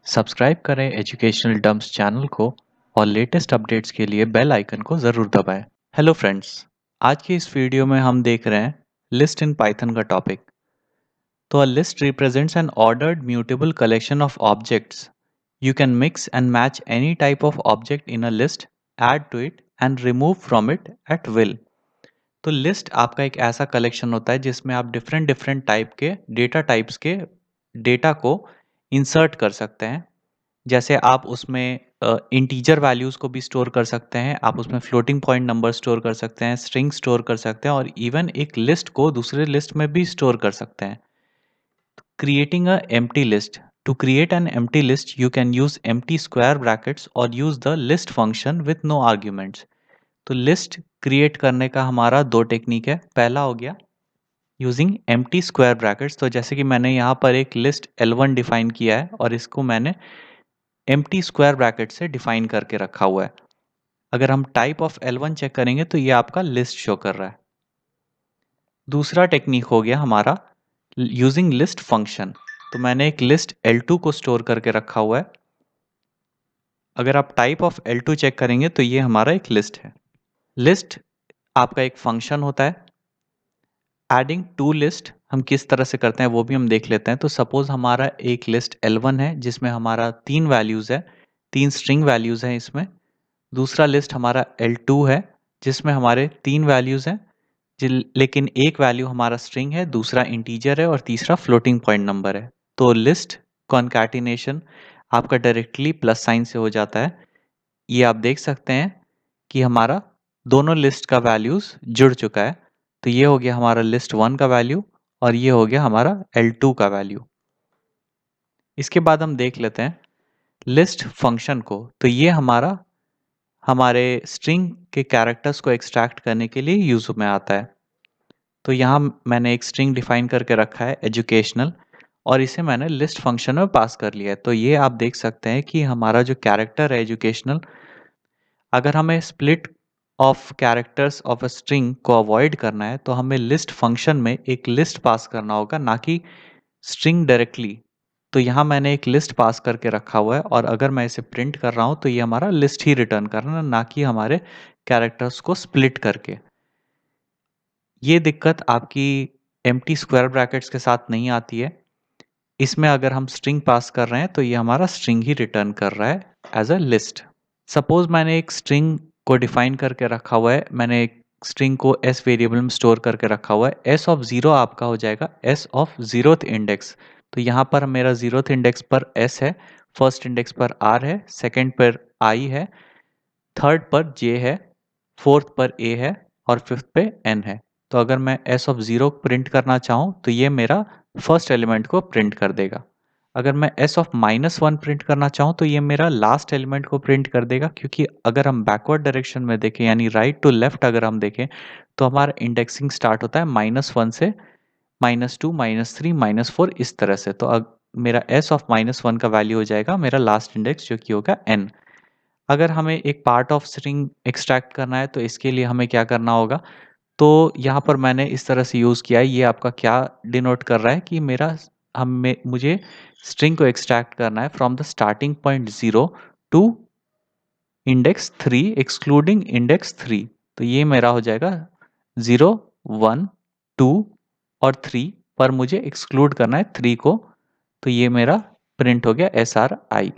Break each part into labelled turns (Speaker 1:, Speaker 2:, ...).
Speaker 1: Subscribe करें educational dumps channel को और लेटेस्ट अपडेट्स के लिए बेल आइकन को ज़रूर दबाएं। हेलो फ्रेंड्स, आज की इस वीडियो में हम देख रहे हैं लिस्ट इन पाइथन का टॉपिक। तो a list represents an ordered mutable collection of objects. You can mix and match any type of object in a list, add to it and remove from it at will. तो list आपका एक ऐसा collection होता है जिसमें आप different different type के data types के डेटा को इंसर्ट कर सकते हैं। जैसे आप उसमें इंटीजर वैल्यूज़ को भी स्टोर कर सकते हैं, आप उसमें फ्लोटिंग पॉइंट नंबर स्टोर कर सकते हैं, स्ट्रिंग स्टोर कर सकते हैं और इवन एक लिस्ट को दूसरे लिस्ट में भी स्टोर कर सकते हैं। Creating a empty list. To create an empty list, you can use empty square brackets or use the list function with no arguments. तो लिस्ट क्रिएट करने का हमारा दो टेक्निक है। पहला हो गया यूजिंग एम्प्टी स्क्वायर ब्रैकेट्स। तो जैसे कि मैंने यहाँ पर एक लिस्ट L1 डिफाइन किया है और इसको मैंने एम्प्टी स्क्वायर ब्रैकेट से डिफाइन करके रखा हुआ है। अगर हम टाइप ऑफ L1 चेक करेंगे तो ये आपका लिस्ट शो कर रहा है। दूसरा टेक्निक हो गया हमारा यूजिंग लिस्ट फंक्शन। तो मैंने एक लिस्ट L2 को स्टोर करके रखा हुआ है। अगर आप टाइप ऑफ L2 चेक करेंगे तो ये हमारा एक लिस्ट है। लिस्ट आपका एक फंक्शन होता है। एडिंग टू लिस्ट हम किस तरह से करते हैं वो भी हम देख लेते हैं। तो सपोज हमारा एक लिस्ट L1 है जिसमें हमारा 3 वैल्यूज़ है, 3 स्ट्रिंग वैल्यूज़ हैं इसमें। दूसरा लिस्ट हमारा L2 है जिसमें हमारे 3 वैल्यूज़ हैं, लेकिन एक वैल्यू हमारा स्ट्रिंग है, दूसरा इंटीजर है और तीसरा फ्लोटिंग पॉइंट नंबर है। तो लिस्ट कॉन्कैटिनेशन आपका डायरेक्टली प्लस साइन से हो जाता है। ये आप देख सकते हैं कि हमारा दोनों लिस्ट का वैल्यूज़ जुड़ चुका है। तो ये हो गया हमारा लिस्ट 1 का वैल्यू और ये हो गया हमारा L2 का वैल्यू। इसके बाद हम देख लेते हैं लिस्ट फंक्शन को। तो ये हमारे स्ट्रिंग के कैरेक्टर्स को एक्सट्रैक्ट करने के लिए यूज़ में आता है। तो यहाँ मैंने एक स्ट्रिंग डिफाइन करके रखा है एजुकेशनल और इसे मैंने लिस्ट फंक्शन में पास कर लिया है। तो ये आप देख सकते हैं कि हमारा जो कैरेक्टर है एजुकेशनल, अगर हमें split of characters of a string को अवॉइड करना है तो हमें लिस्ट फंक्शन में एक लिस्ट पास करना होगा, ना कि स्ट्रिंग डायरेक्टली। तो यहाँ मैंने एक लिस्ट पास करके रखा हुआ है और अगर मैं इसे प्रिंट कर रहा हूँ तो ये हमारा लिस्ट ही रिटर्न करना है, ना कि हमारे कैरेक्टर्स को स्प्लिट करके। ये दिक्कत आपकी एम्प्टी स्क्वायर ब्रैकेट्स के साथ नहीं आती है। इसमें अगर हम स्ट्रिंग पास कर रहे हैं तो ये हमारा स्ट्रिंग ही रिटर्न कर रहा है एज अ लिस्ट। सपोज मैंने एक स्ट्रिंग को डिफाइन करके रखा हुआ है, मैंने एक स्ट्रिंग को s वेरिएबल में स्टोर करके रखा हुआ है। s ऑफ 0 आपका हो जाएगा s ऑफ 0th इंडेक्स। तो यहाँ पर मेरा 0th इंडेक्स पर s है, फर्स्ट इंडेक्स पर r है, सेकंड पर i है, थर्ड पर j है, फोर्थ पर a है और फिफ्थ पे n है। तो अगर मैं s ऑफ 0 प्रिंट करना चाहूँ तो ये मेरा फर्स्ट एलिमेंट को प्रिंट कर देगा। अगर मैं s ऑफ -1 प्रिंट करना चाहूँ तो ये मेरा लास्ट एलिमेंट को प्रिंट कर देगा, क्योंकि अगर हम बैकवर्ड डायरेक्शन में देखें यानी राइट टू लेफ्ट अगर हम देखें तो हमारा इंडेक्सिंग स्टार्ट होता है -1 से, -2, -3, -4 इस तरह से। तो मेरा s ऑफ -1 का वैल्यू हो जाएगा मेरा लास्ट इंडेक्स जो कि होगा n। अगर हमें एक पार्ट ऑफ स्ट्रिंग एक्सट्रैक्ट करना है तो इसके लिए हमें क्या करना होगा। तो यहाँ पर मैंने इस तरह से यूज़ किया है। ये आपका क्या डिनोट कर रहा है कि मुझे स्ट्रिंग को एक्सट्रैक्ट करना है from the starting point 0 to index 3 excluding index 3। तो ये मेरा हो जाएगा 0, 1, 2 और 3 पर मुझे एक्सक्लूड करना है 3 को। तो ये मेरा प्रिंट हो गया SRI।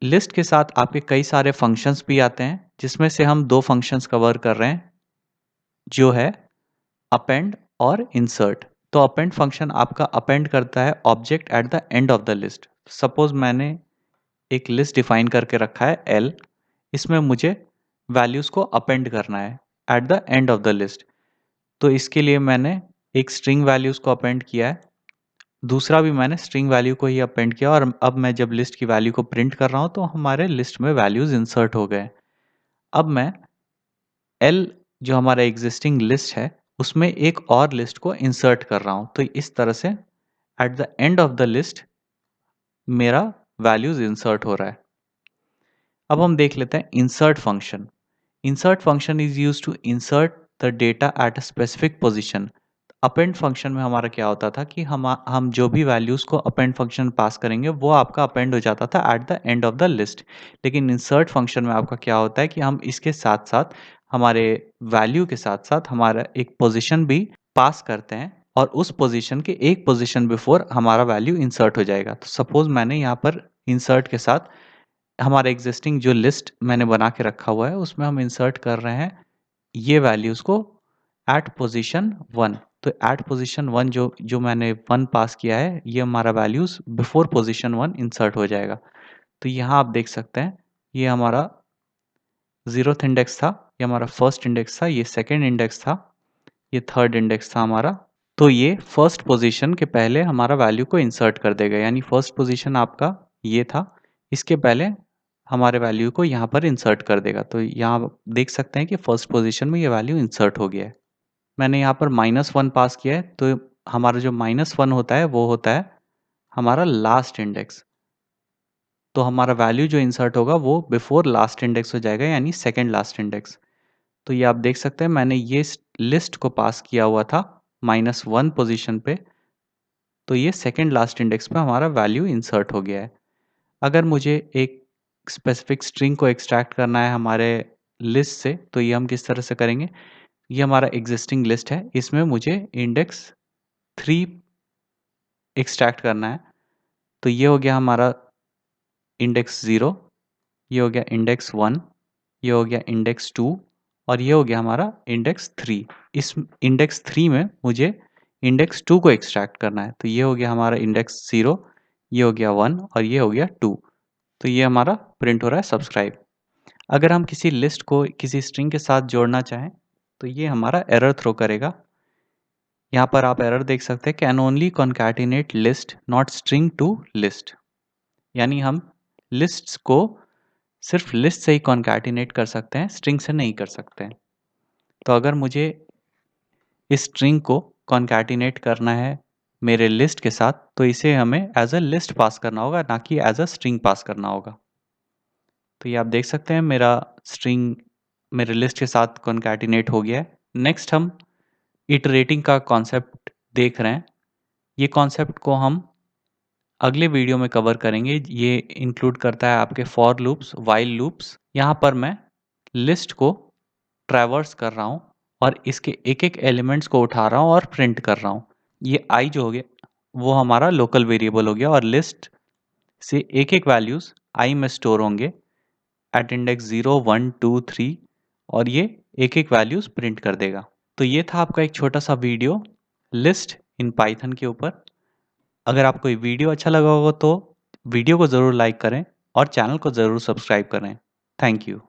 Speaker 1: लिस्ट के साथ आपके कई सारे फंक्शंस भी आते हैं, जिसमें से हम दो फंक्शंस कवर कर रहे हैं, जो है अपेंड और इंसर्ट। तो अपेंड फंक्शन आपका अपेंड करता है object at the end of the list. Suppose मैंने एक लिस्ट डिफाइन करके रखा है L, इसमें मुझे वैल्यूज़ को अपेंड करना है eight the end of the list. तो इसके लिए मैंने एक स्ट्रिंग वैल्यूज़ को अपेंड किया है, दूसरा भी मैंने स्ट्रिंग वैल्यू को ही अपेंड किया और अब मैं जब लिस्ट की वैल्यू को प्रिंट कर रहा हूँ तो हमारे लिस्ट में वैल्यूज़ इंसर्ट हो गए। अब मैं L जो हमारा एग्जिस्टिंग लिस्ट है उसमें एक और लिस्ट को इंसर्ट कर रहा हूँ। तो इस तरह से at the end of the list मेरा वैल्यूज़ इंसर्ट हो रहा है। अब हम देख लेते हैं insert function. Insert function is used to insert the data at a specific position. Append function में हमारा क्या होता था कि हम जो भी वैल्यूज़ को अपेंड फंक्शन में पास करेंगे वो आपका अपेंड हो जाता था eight the end of the list. लेकिन इंसर्ट फंक्शन में आपका क्या होता है कि हम इसके साथ-साथ हमारे वैल्यू के साथ-साथ हमारा एक पोज़ीशन भी पास करते हैं और उस पोज़ीशन के एक पोज़ीशन बिफोर हमारा वैल्यू इंसर्ट हो जाएगा। तो सपोज़ मैंने यहाँ पर इंसर्ट के साथ हमारा एग्ज़िस्टिंग जो लिस्ट मैंने बना के रखा हुआ है उसमें हम इंसर्ट कर रहे हैं ये वैल्यूज़ को एट पोज़ीशन 1। तो एट पोज़ीशन 1 जो जो मैंने 1 पास किया है, ये हमारा वैल्यूज़ बिफ़ोर पोज़ीशन 1 इंसर्ट हो जाएगा। तो यहाँ आप देख सकते हैं, ये हमारा 0th इंडेक्स था, ये हमारा फर्स्ट इंडेक्स था, ये सेकंड इंडेक्स था, ये थर्ड इंडेक्स था हमारा। तो ये फर्स्ट पोज़ीशन के पहले हमारा वैल्यू को इंसर्ट कर देगा, यानी फर्स्ट पोज़ीशन आपका ये था, इसके पहले हमारे वैल्यू को यहाँ पर इंसर्ट कर देगा। तो यहाँ आप देख सकते हैं कि फर्स्ट पोज़ीशन में ये वैल्यू इंसर्ट हो गया है। मैंने यहाँ पर -1 पास किया है, तो हमारा जो -1 होता है, वो होता है हमारा लास्ट इंडेक्स। तो हमारा वैल्यू जो इंसर्ट होगा, वो बिफ़ोर लास्ट इंडेक्स हो जाएगा, यानी सेकंड लास्ट इंडेक्स। तो ये आप देख सकते हैं, मैंने ये लिस्ट को पास किया हुआ था -1 पोज़ीशन पे, तो ये सेकंड लास्ट इंडेक्स पे हमारा वैल्यू इंसर्ट हो गया है। अगर मुझे एक स्पेसिफिक स्ट्रिंग को एक्सट्रैक्ट करना है हमारे लिस्ट से, तो ये हम किस तरह से करेंगे? ये हमारा एग्ज़िस्टिंग लिस्ट है, इसमें मुझे इंडेक्स 3 एक्सट्रैक्ट करना है। तो ये हो गया हमारा इंडेक्स 0, ये हो गया इंडेक्स 1, ये हो गया इंडेक्स 2 और ये हो गया हमारा इंडेक्स 3। इस इंडेक्स 3 में मुझे इंडेक्स 2 को एक्सट्रैक्ट करना है। तो ये हो गया हमारा इंडेक्स 0, ये हो गया 1 और ये हो गया 2। तो ये हमारा प्रिंट हो रहा है सब्सक्राइब। अगर हम किसी लिस्ट को किसी स्ट्रिंग के साथ जोड़ना चाहें, तो ये हमारा एरर थ्रो करेगा। यहाँ पर आप एरर देख सकते हैं, can only concatenate list not string to list. यानी हम लिस्ट्स को सिर्फ लिस्ट से ही कॉन्कैटिनेट कर सकते हैं, स्ट्रिंग से नहीं कर सकते हैं। तो अगर मुझे इस स्ट्रिंग को कॉन्कैटिनेट करना है मेरे लिस्ट के साथ, तो इसे हमें एज अ लिस्ट पास करना होगा, ना कि एज अ स्ट्रिंग पास करना होगा। तो ये आप देख सकते हैं, मेरा स्ट्रिंग मेरे लिस्ट के साथ कॉन्कैटिनेट हो गया है। नेक्स्ट हम इटरेटिंग का कॉन्सेप्ट देख रहे हैं। ये कॉन्सेप्ट को हम अगले वीडियो में कवर करेंगे। ये इंक्लूड करता है आपके फॉर लूप्स, व्हाइल लूप्स। यहाँ पर मैं लिस्ट को ट्रैवर्स कर रहा हूँ और इसके एक-एक एलिमेंट्स को उठा रहा हूँ और प्रिंट कर रहा हूँ। ये आई जो हो गया, वो हमारा लोकल वेरिएबल हो गया और लिस्ट से एक-एक वैल्यूज़ आई में स्टोर होंगे एट इंडेक्स 0, 1, 2, 3 और ये एक-एक वैल्यूज़ प्रिंट कर देगा। तो ये था आपका एक छोटा-सा वीडियो लिस्ट इन पाइथन के ऊपर। अगर आपको ये वीडियो अच्छा लगा होगा तो वीडियो को ज़रूर लाइक करें और चैनल को ज़रूर सब्सक्राइब करें। Thank you.